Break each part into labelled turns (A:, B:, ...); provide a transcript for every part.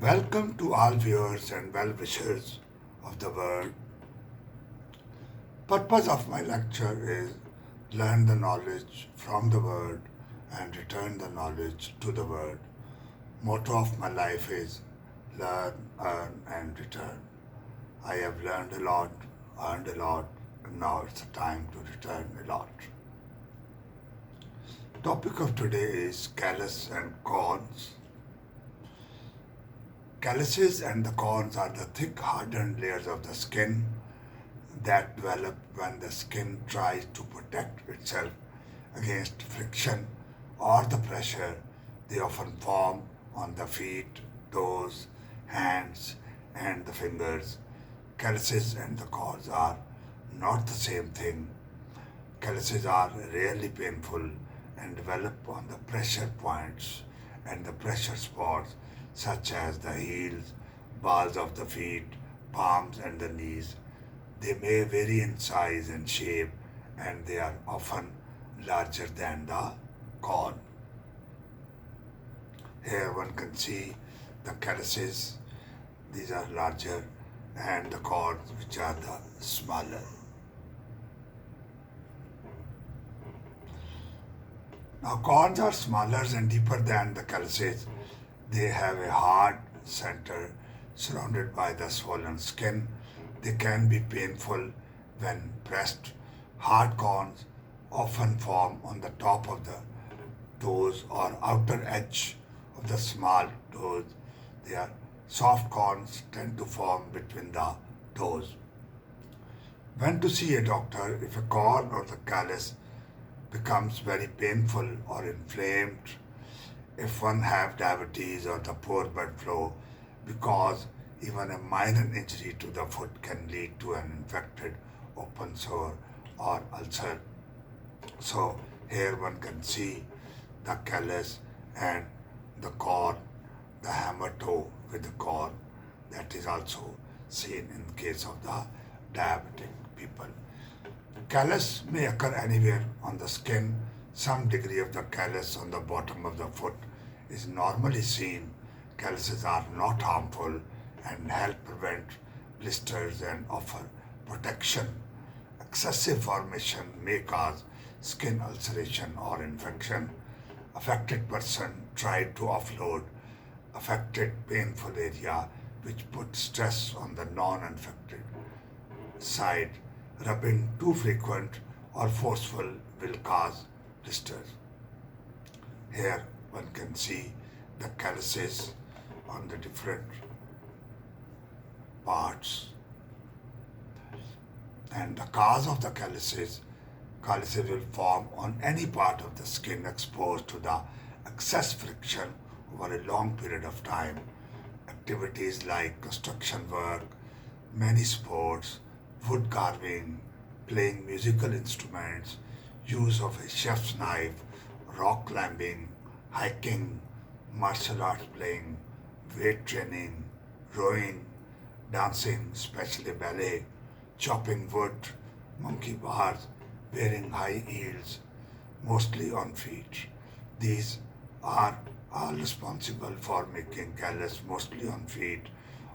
A: Welcome to all viewers and well-wishers of the world. Purpose of my lecture is learn the knowledge from the word and return the knowledge to the word. Motto of my life is learn, earn and return. I have learned a lot, earned a lot, and now it's the time to return a lot. Topic of today is callus and corns. Calluses and the corns are the thick, hardened layers of the skin that develop when the skin tries to protect itself against friction or the pressure. They often form on the feet, toes, hands, and the fingers. Calluses and the corns are not the same thing. Calluses are rarely painful and develop on the pressure points and the pressure spots such as the heels, balls of the feet, palms, and the knees. They may vary in size and shape, and they are often larger than the corn. Here one can see the calluses, these are larger, and the corns, which are the smaller. Now, corns are smaller and deeper than the calluses. They have a hard center surrounded by the swollen skin. They can be painful when pressed. Hard corns often form on the top of the toes or outer edge of the small toes. Their soft corns tend to form between the toes. When to see a doctor if a corn or the callus becomes very painful or inflamed, if one have diabetes or the poor blood flow, because even a minor injury to the foot can lead to an infected open sore or ulcer. So here one can see the callus and the corn, the hammer toe with the corn, that is also seen in case of the diabetic people. Callus may occur anywhere on the skin. Some degree of the callus on the bottom of the foot is normally seen. Calluses are not harmful and help prevent blisters and offer protection. Excessive formation may cause skin ulceration or infection. Affected person tried to offload affected painful area, which puts stress on the non-infected side. Rubbing too frequent or forceful will cause blisters. Here one can see the calluses on the different parts. And the cause of the calluses will form on any part of the skin exposed to the excess friction over a long period of time. Activities like construction work, many sports, wood carving, playing musical instruments, use of a chef's knife, rock climbing, hiking, martial arts playing, weight training, rowing, dancing, especially ballet, chopping wood, monkey bars, wearing high heels, mostly on feet. These are all responsible for making callus mostly on feet,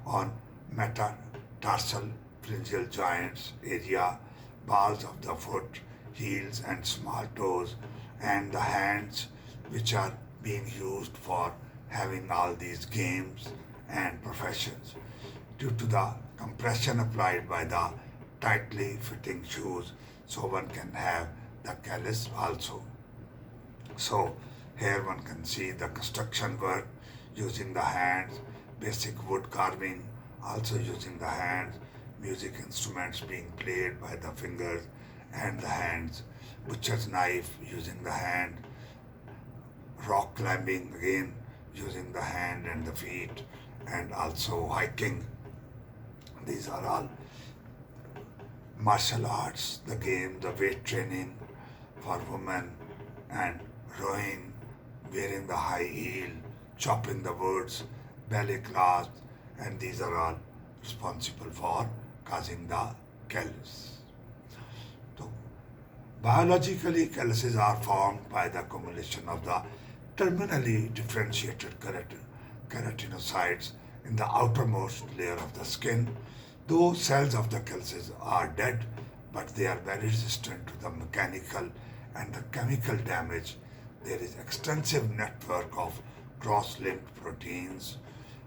A: on metatarsal pharyngeal joints area, balls of the foot, heels and small toes, and the hands, which are being used for having all these games and professions. Due to the compression applied by the tightly fitting shoes, so one can have the callus also. So here one can see the construction work using the hands, basic wood carving also using the hands, music instruments being played by the fingers and the hands, butcher's knife using the hand, rock climbing again using the hand and the feet, and also hiking. These are all martial arts, the game, the weight training for women, and rowing, wearing the high heel, chopping the woods, ballet class, and these are all responsible for causing the callus. So, biologically, calluses are formed by the accumulation of the terminally differentiated keratinocytes in the outermost layer of the skin. Those cells of the calluses are dead, but they are very resistant to the mechanical and the chemical damage. There is extensive network of cross-linked proteins,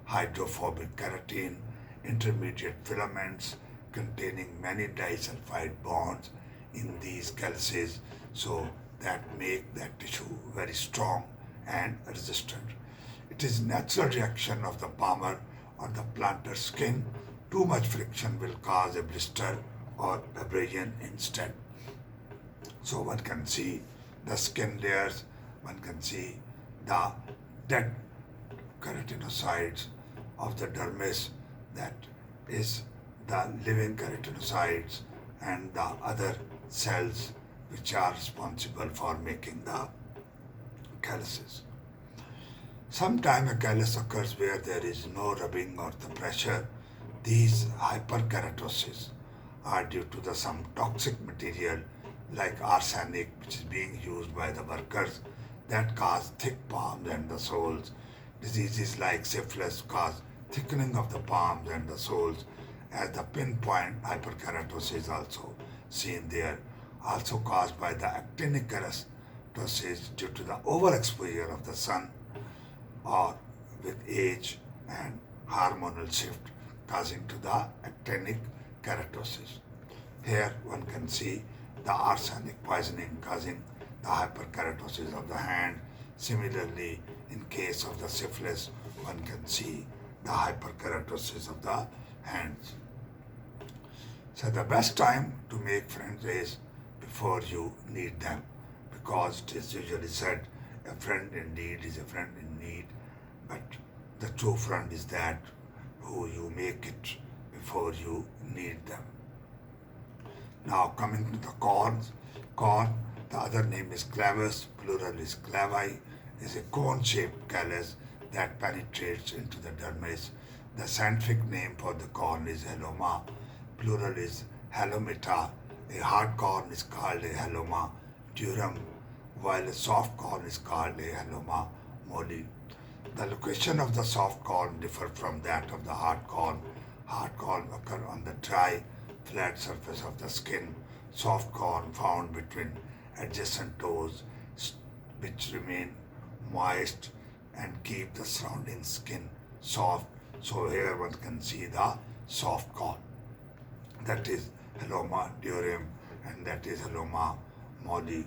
A: hydrophobic keratin, intermediate filaments containing many disulfide bonds in these calluses, so that make that tissue very strong and resistant. It is natural reaction of the palmer or the plantar skin. Too much friction will cause a blister or abrasion instead. So one can see the skin layers, one can see the dead keratinocytes of the dermis, that is the living keratinocytes and the other cells which are responsible for making the calluses. Sometimes a callus occurs where there is no rubbing or the pressure. These hyperkeratosis are due to some toxic material like arsenic, which is being used by the workers, that cause thick palms and the soles. Diseases like syphilis cause thickening of the palms and the soles, as the pinpoint hyperkeratosis also seen there, also caused by the actinic keratosis due to the overexposure of the sun or with age and hormonal shift causing to the actinic keratosis. Here one can see the arsenic poisoning causing the hyperkeratosis of the hand. Similarly, in case of the syphilis, one can see the hyperkeratosis of the hands. So the best time to make friends is before you need them, because it is usually said a friend in need is a friend in need, but the true friend is that who you make it before you need them. Now coming to the corns. Corn, the other name is clavus, plural is clavi, is a cone-shaped callus that penetrates into the dermis. The scientific name for the corn is haloma, plural is halometa. A hard corn is called a haloma durum, while a soft corn is called a haloma molli. The location of the soft corn differ from that of the hard corn. Hard corn occur on the dry, flat surface of the skin. Soft corn found between adjacent toes, which remain moist and keep the surrounding skin soft. So here one can see the soft corn. That is haloma durum and that is haloma molli.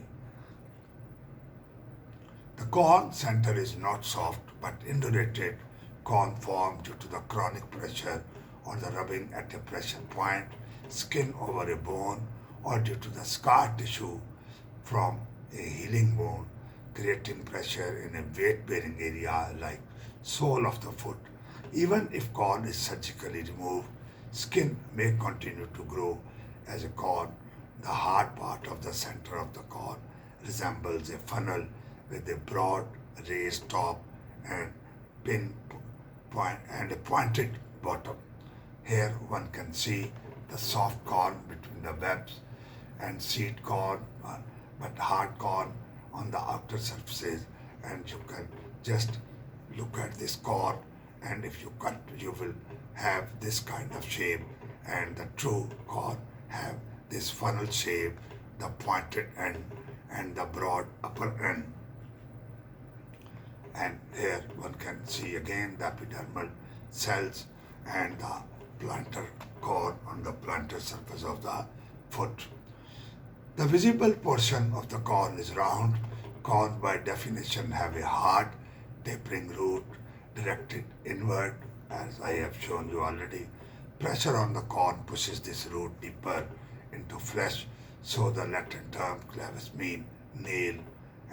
A: The corn center is not soft but indurated. Corn formed due to the chronic pressure or the rubbing at a pressure point, skin over a bone, or due to the scar tissue from a healing wound, creating pressure in a weight-bearing area like sole of the foot. Even if corn is surgically removed, skin may continue to grow as a corn. The hard part of the center of the corn resembles a funnel with a broad raised top and a pointed bottom. Here one can see the soft corn between the webs and seed corn, but hard corn on the outer surfaces, and you can just look at this corn, and if you cut you will have this kind of shape, and the true corn have this funnel shape, the pointed end and the broad upper end. And here one can see again the epidermal cells and the plantar corn on the plantar surface of the foot. The visible portion of the corn is round. Corn by definition have a hard tapering root directed inward, as I have shown you already. Pressure on the corn pushes this root deeper into flesh, so the Latin term clavus mean nail,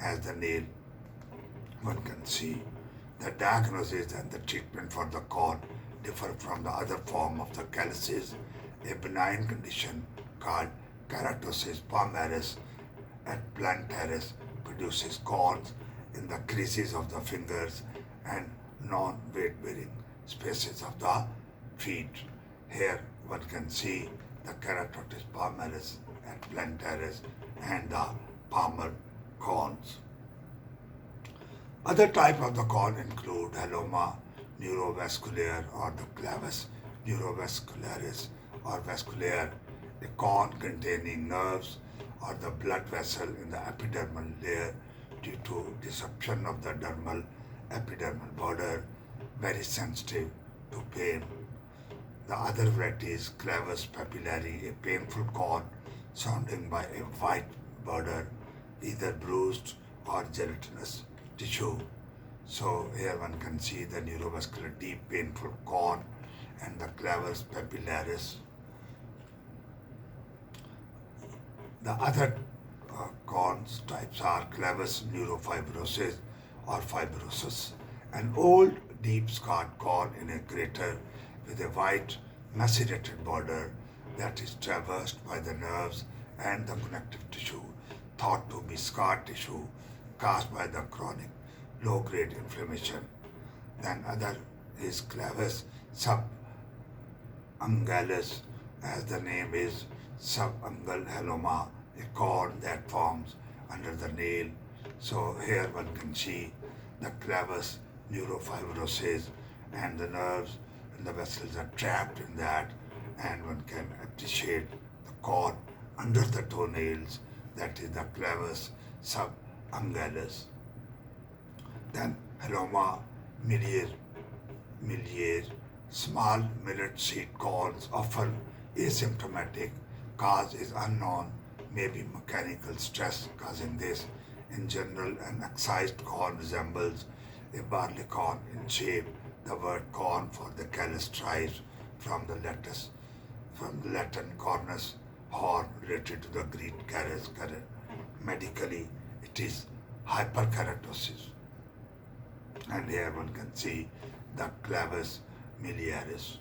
A: as the nail. One can see the diagnosis and the treatment for the corn differ from the other form of the calluses. A benign condition called keratosis palmaris at plantaris produces corns in the creases of the fingers and non-weight-bearing spaces of the feet. Here one can see the keratosis palmaris at plantaris and the palmar corns. Other types of the corn include haloma, neurovascular or the clavus neurovascularis or vascular, a corn containing nerves or the blood vessel in the epidermal layer due to disruption of the dermal epidermal border, very sensitive to pain. The other variety is clavus papillary, a painful corn surrounding by a white border, either bruised or gelatinous tissue. So here one can see the neurovascular deep painful corn and the clavus papillaris. The other corns types are clavus neurofibrosis or fibrosis, an old deep scarred corn in a crater with a white macerated border that is traversed by the nerves and the connective tissue, thought to be scar tissue caused by the chronic low-grade inflammation. Then other is clavus subungualis, as the name is subungual haloma, a corn that forms under the nail. So here one can see the clavus neurofibrosis and the nerves and the vessels are trapped in that, and one can appreciate the corn under the toenails, that is the clavus subungualis. Then haloma miliaris, small millet seed corns, often asymptomatic, cause is unknown, may be mechanical stress causing this. In general, an excised corn resembles a barley corn in shape. The word corn for the Callus tribes from the Latin cornus, horn, related to the Greek caris. Medically, it is hyperkeratosis. And here one can see the clavus miliaris.